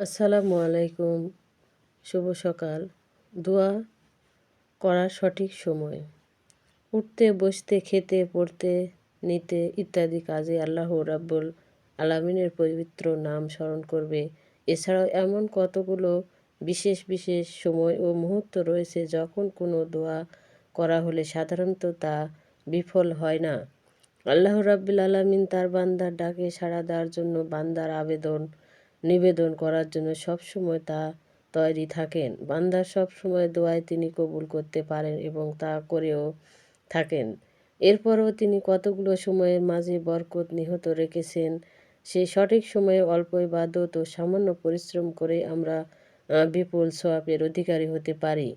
আসসালামু আলাইকুম। শুভ সকাল। দোয়া করার সঠিক সময়। উঠতে, বসতে, খেতে, পড়তে, নিতে ইত্যাদি কাজে আল্লাহ রাব্বুল আলামিনের পবিত্র নাম স্মরণ করবে। এছাড়াও এমন কতগুলো বিশেষ বিশেষ সময় ও মুহূর্ত রয়েছে যখন কোনো দোয়া করা হলে সাধারণত তা বিফল হয় না। আল্লাহ রাব্বুল আলামিন তার বান্দার ডাকে সাড়া দেওয়ার জন্য বান্দার নিবেদন করার জন্য সবসময় তা তৈরি থাকেন। বান্দার সবসময় দোয়ায় তিনি কবুল করতে পারেন এবং তা করেও থাকেন। এরপরও তিনি কতগুলো সময়ের মাঝে বরকত নিহিত রেখেছেন। সেই সঠিক সময়ে অল্প ইবাদত ও সামান্য পরিশ্রম করে আমরা বিপুল সওয়াবের অধিকারী হতে পারি।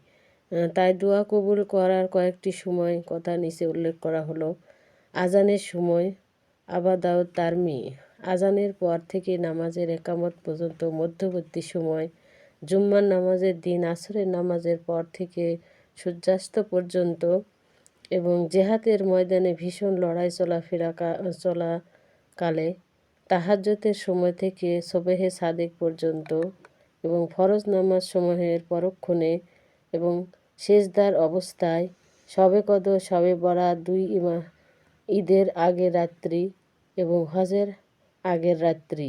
তাই দোয়া কবুল করার কয়েকটি সময় কথা নিচে উল্লেখ করা হলো। আজানের সময়, আবাদাউত তারমি, আজানের পর থেকে নামাজের একামত পর্যন্ত মধ্যবর্তী সময়, জুম্মার নামাজের দিন, আসরের নামাজের পর থেকে সূর্যাস্ত পর্যন্ত এবং জেহাদের ময়দানে ভীষণ লড়াই চলাকালে, তাহাজ্জুদের সময় থেকে সুবহে সাদেক পর্যন্ত এবং ফরজ নামাজ সমূহের পরক্ষণে এবং সেজদার অবস্থায়, শবে কদর, শবে বরাত, ঈদের আগের রাত্রি এবং হজের আগের রাত্রি।